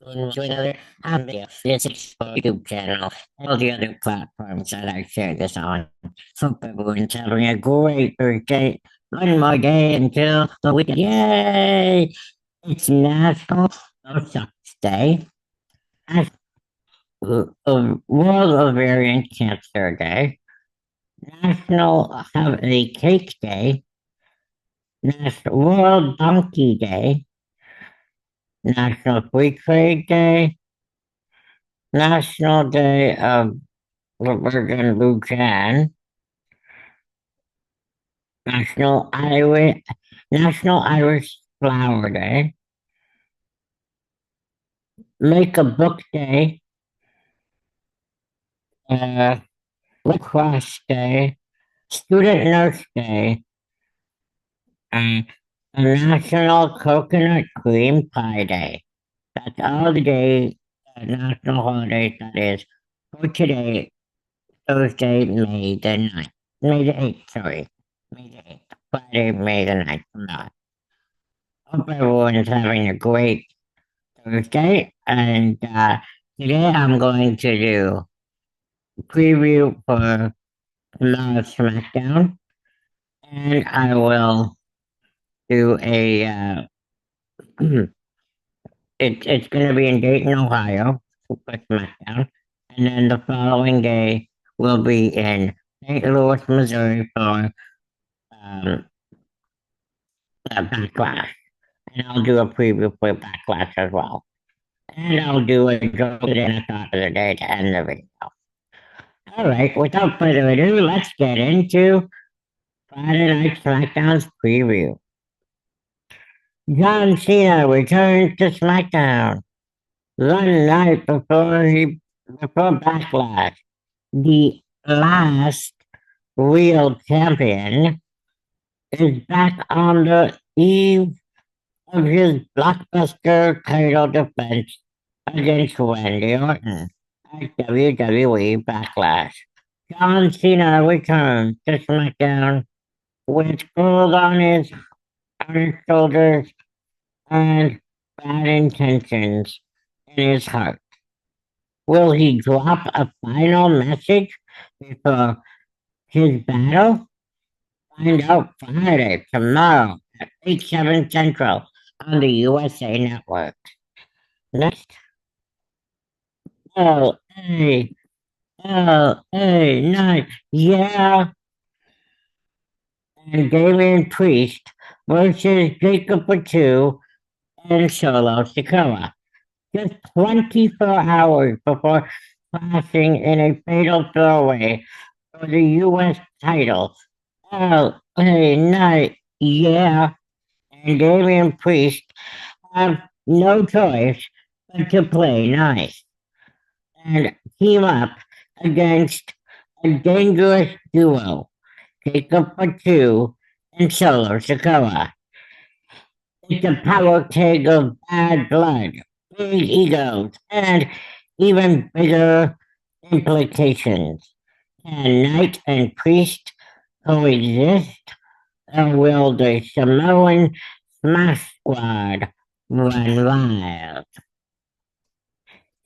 to another video. This is my YouTube channel and all the other platforms that I share this on. Hope everyone's having a great birthday. One more day until the weekend. Yay! It's National Botox Day, World Ovarian Cancer Day, National Have a Cake Day, National World Donkey Day, National Free Trade Day, National Day of Virgin Lucan, National Irish Flower Day, Make a Book Day, uh, Lacrosse Day, Student Nurse Day, and a National Coconut Cream Pie Day. That's all the days, national holidays that is for today, Thursday, May the 9th. May the 8th, sorry. May the 8th. Friday, May the 9th. Hope everyone is having a great Thursday. And today I'm going to do a preview for tomorrow's SmackDown. And I will do a, it's going to be in Dayton, Ohio for SmackDown. And then the following day will be in St. Louis, Missouri for Backlash. And I'll do a preview for Backlash as well. And I'll do a joke and a thought of the day to end the video. All right, without further ado, let's get into Friday Night SmackDown's preview. John Cena returns to SmackDown one night before Backlash. The last real champion is back on the eve of his blockbuster title defense against Randy Orton at WWE Backlash. John Cena returns to SmackDown with gold on his shoulders and bad intentions in his heart. Will he drop a final message before his battle? Find out Friday, tomorrow at 8/7 Central on the USA Network. Next, LA, LA Night, yeah. And Damian Priest versus Jacob Fatu and Solo Sikoa. Just 24 hours before clashing in a fatal throwaway for the U.S. title. LA Knight, yeah, and Damian Priest have no choice but to play nice and team up against a dangerous duo, Jacob Fatu and Solo Sikoa. It's a power keg of bad blood, big egos, and even bigger implications. Can Knight and Priest coexist, or will the Samoan Smash Squad run wild?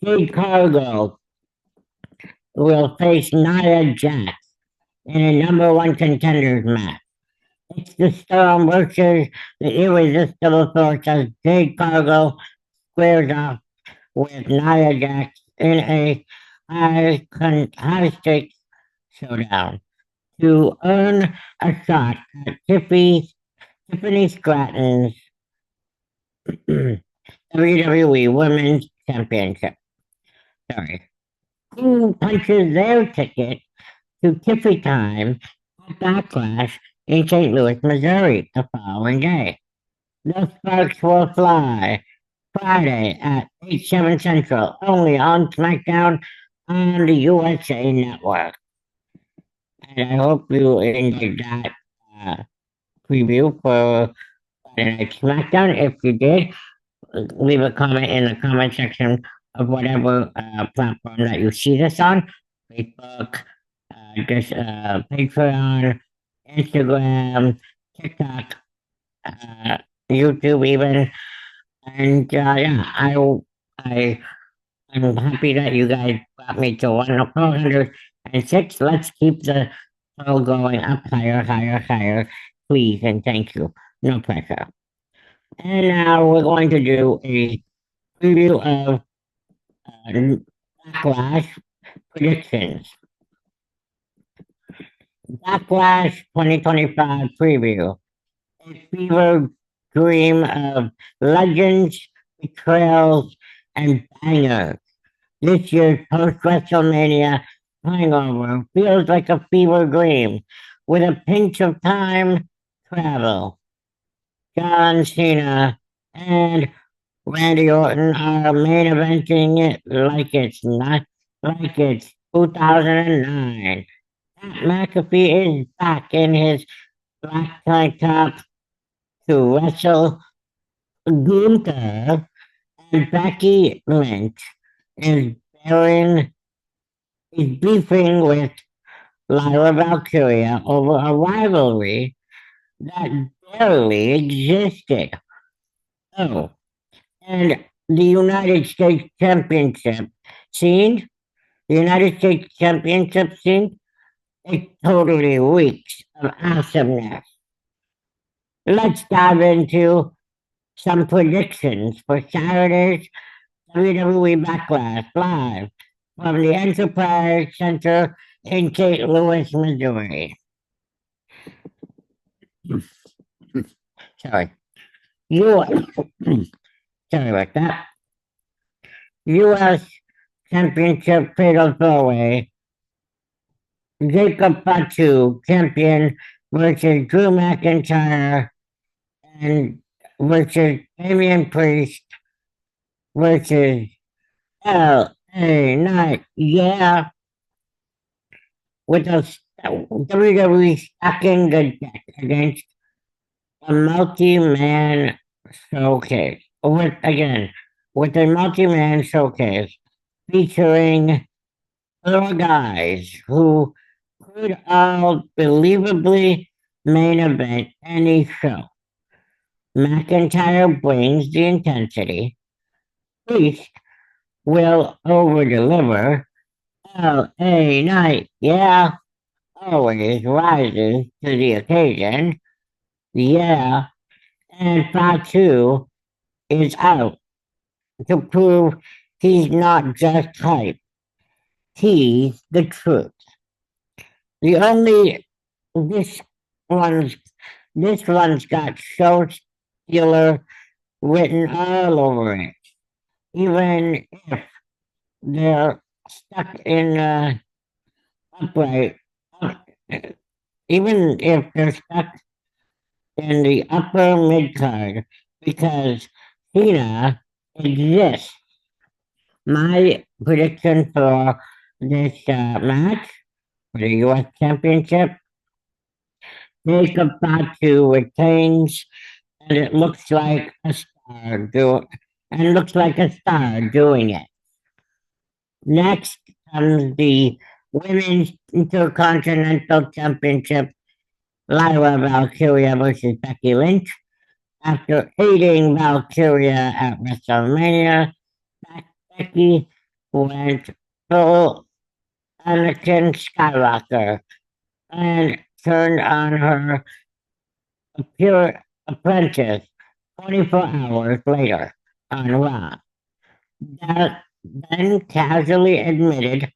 Jade Cargill will face Nia Jax in a #1 contenders match. It's the Storm versus the Irresistible Force as Jade Cargill squares off with Nia Jax in a high-stakes showdown to earn a shot at Tiffany Stratton's WWE Women's Championship. Sorry. Who punches their ticket to Tiffy Time at Backlash in St. Louis, Missouri the following day? The sparks will fly Friday at 8/7 Central, only on SmackDown on the USA Network. And I hope you enjoyed that preview for Friday Night SmackDown. If you did, leave a comment in the comment section of whatever platform that you see this on. Facebook, Patreon, Instagram, TikTok, YouTube even. And yeah, I'm happy that you guys got me to 406. Let's keep the show going up higher, higher, higher, please, and thank you. No pressure. And now we're going to do a preview of Backlash predictions. Backlash 2025 preview. A fever dream of legends, betrayals, and bangers. This year's post WrestleMania hangover feels like a fever dream with a pinch of time travel. John Cena and Randy Orton are main eventing it like it's 2009. Pat McAfee is back in his black tie top to wrestle Gunther, and Becky Lynch is bearing is beefing with Lyra Valkyria over a rivalry that barely existed. Oh, and the United States Championship scene, the United States Championship scene, it totally reeks of awesomeness. Let's dive into some predictions for Saturday's WWE Backlash live from the Enterprise Center in St. Louis, Missouri. Sorry. U- Sorry about that. U.S. Championship Fatal 4-Way. Jacob Fatu, champion, versus Drew McIntyre and versus Damian Priest versus L.A. Knight. Yeah, with a WWE stacking the deck against a multi-man showcase. With a multi-man showcase featuring 4 guys who could all believably main event any show. McIntyre brings the intensity. Priest will over-deliver. L.A. Knight, yeah, always rises to the occasion. Yeah, and Fatu is out to prove he's not just hype. He's the truth. The only this one's this one's got show stealer written all over it. Even if they're stuck in upright, uh, even if they're stuck in the upper mid card, because Cena exists. My prediction for this match for the U.S. Championship: Jacob Fatu retains, and it looks like a star doing it. Next comes the Women's Intercontinental Championship: Lyra Valkyria versus Becky Lynch. After aiding Valkyria at WrestleMania, Becky went full Anakin Skywalker and turned on her pure apprentice 24 hours later on Raw. That then casually admitted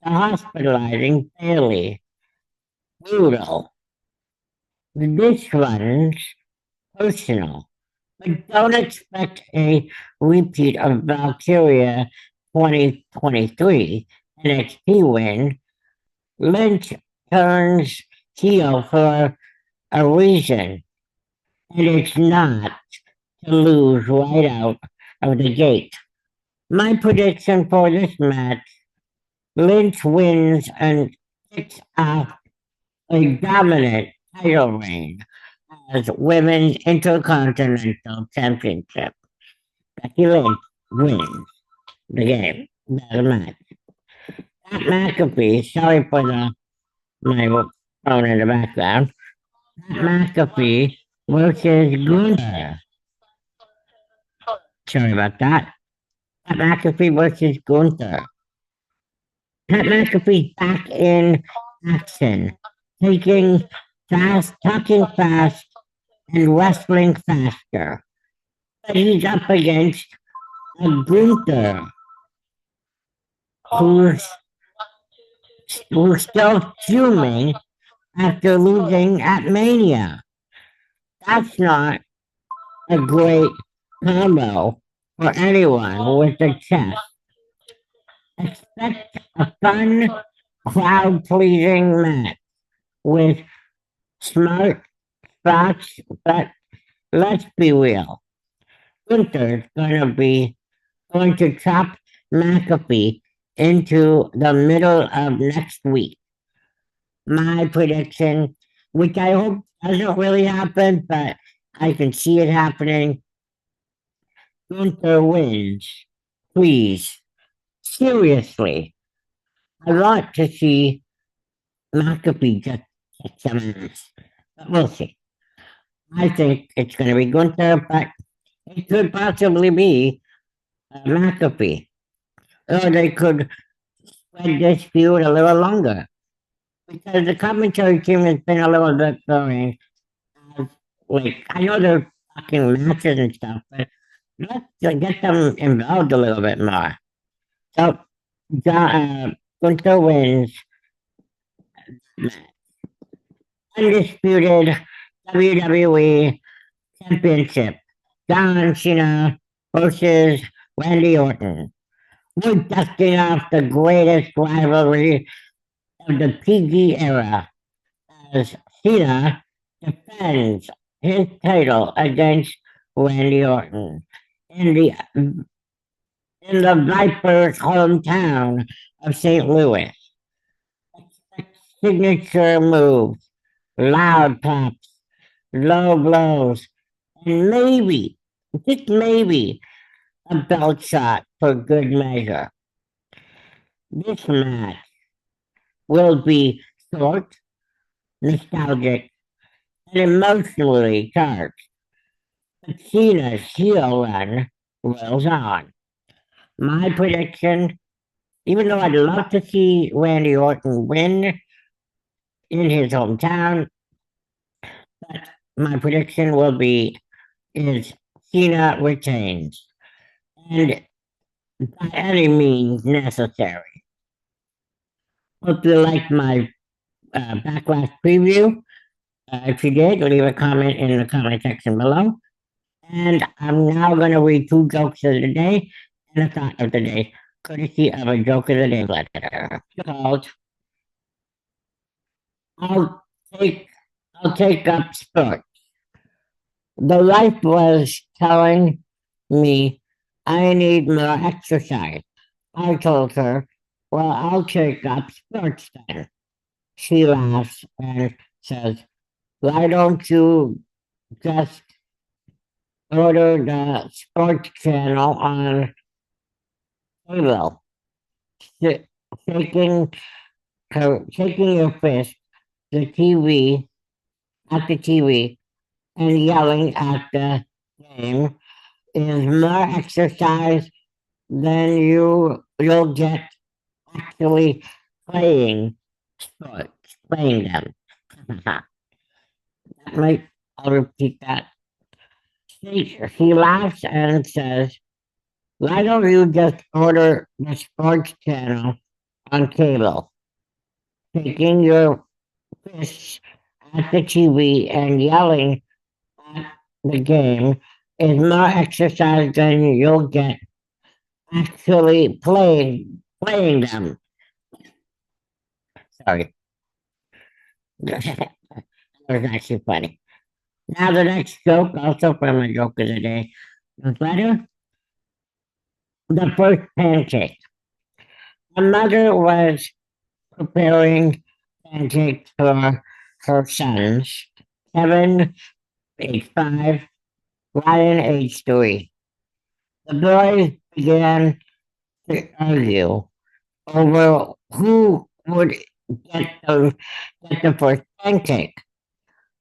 to hospitalizing Bailey. Brutal. This one's personal, but don't expect a repeat of Valkyria 2023 NXT win. Lynch turns heel for a reason, and it's not to lose right out of the gate. My prediction for this match: Lynch wins and kicks off a dominant title reign as Women's Intercontinental Championship. Becky Lynch wins the game, the match. Pat McAfee, sorry for my phone in the background. Pat McAfee versus Gunther. Sorry about that. Pat McAfee versus Gunther. Pat McAfee's back in action, taking talking fast, and wrestling faster. But he's up against a Gunther who's, who's still fuming after losing at Mania. That's not a great combo for anyone with a chest. Expect a fun, crowd pleasing match with smart spots, but let's be real. Gunther's going to chop McAfee into the middle of next week. My prediction, which I hope doesn't really happen, but I can see it happening. Gunther wins. Please. Seriously. I want to see McAfee just kick some ass. But we'll see. I think it's going to be Gunther, but it could possibly be McAfee. Or they could spread this feud a little longer. Because the commentary team has been a little bit boring. Like, I know they're talking matches and stuff, but let's get them involved a little bit more. So, Gunther wins. Undisputed WWE Championship. John Cena versus Randy Orton. We're dusting off the greatest rivalry of the PG era as Cena defends his title against Randy Orton in the Viper's hometown of St. Louis. Signature moves, loud pops, low blows, and maybe, just maybe, a belt shot for good measure. This match will be short, nostalgic, and emotionally charged. But Cena's heel run rolls on. My prediction, even though I'd love to see Randy Orton win in his hometown, but my prediction will be is Cena retains. And by any means necessary. Hope you liked my Backlash preview. If you did, leave a comment in the comment section below. And I'm now going to read two jokes of the day and a thought of the day, courtesy of a Joke of the Day letter called I'll take I'll take up sports. The wife was telling me I need more exercise. I told her, well, I'll take up sports then. She laughs and says, why don't you just order the sports channel on cable? Shaking shaking your fist the TV at the TV and yelling at the game is more exercise than you'll get actually playing sports, playing them. That might I'll repeat that. She laughs and says, why don't you just order the sports channel on cable? Taking your fists at the TV and yelling at the game is more exercise than you'll get actually playing them. Sorry. That was actually funny. Now the next joke, also from a joke of the day newsletter. The first pancake. My mother was preparing pancakes for her sons, Kevin, age 5, Ryan, age 3. The boys began to argue over who would get the first pancake.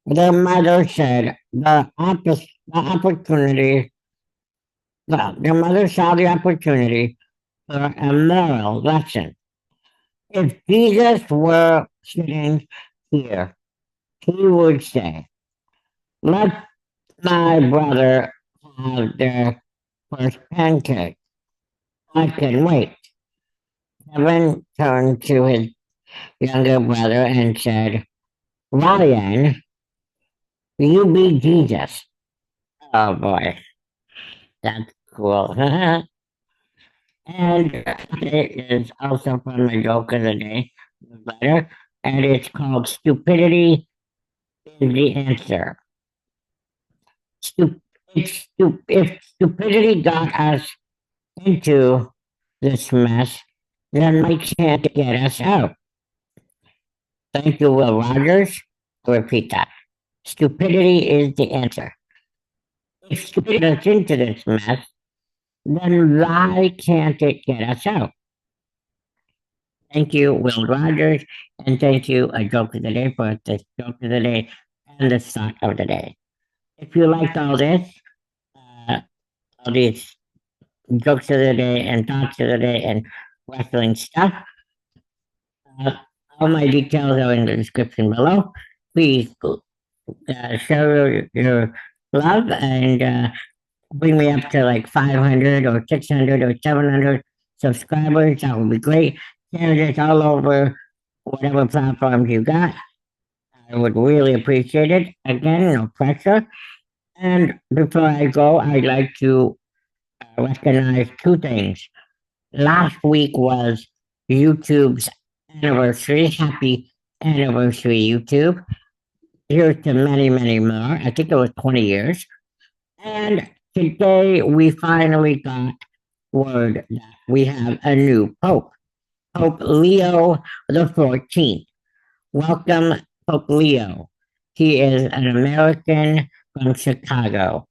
Their mother said the opportunity Well, the mother saw the opportunity for a moral lesson. If Jesus were sitting here, he would say, let my brother have their first pancake. I can wait. Kevin turned to his younger brother and said, Ryan, you be Jesus. Oh boy, that's cool. And it is also from the Joke of the Day newsletter, and it's called Stupidity is the Answer. Stu- if stupidity got us into this mess, then we can't get us out. Thank you, Will Rogers. I'll repeat that. Stupidity is the answer. If stupidity got us into this mess, then why can't it get us out? Thank you, Will Rogers, and thank you, A Joke of the Day, for the Joke of the Day and the Thought of the Day. If you liked all this, uh, all these jokes of the day and thoughts of the day and wrestling stuff, uh, all my details are in the description below. Please show your love and bring me up to like 500 or 600 or 700 subscribers. That would be great. Share this all over whatever platforms you got. I would really appreciate it. Again, no pressure. And before I go, I'd like to recognize two things. Last week was YouTube's anniversary. Happy anniversary, YouTube. Here's to many, many more. I think it was 20 years. And today we finally got word that we have a new Pope, Pope Leo the 14th. Welcome, Pope Leo. He is an American from Chicago,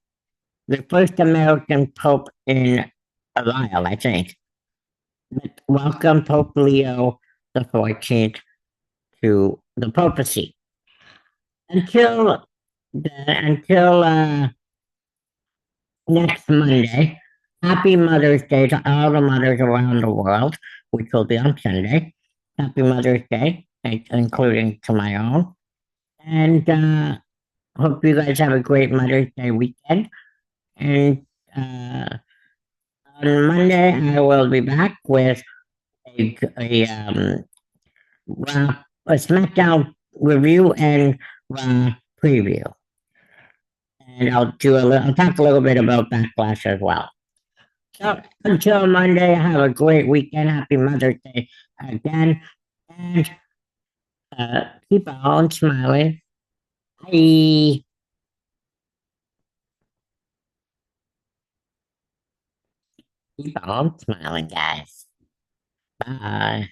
the first American Pope in a while, I think. But welcome, Pope Leo the 14th, to the papacy. Until until next Monday, happy Mother's Day to all the mothers around the world, which will be on Sunday. Happy Mother's Day, including to my own. And hope you guys have a great Mother's Day weekend. And on Monday, I will be back with a Raw, a SmackDown review and Raw preview. And I'll talk a little bit about Backlash as well. So until Monday, have a great weekend. Happy Mother's Day again. And keep on smiling. Bye. Keep on smiling, guys. Bye.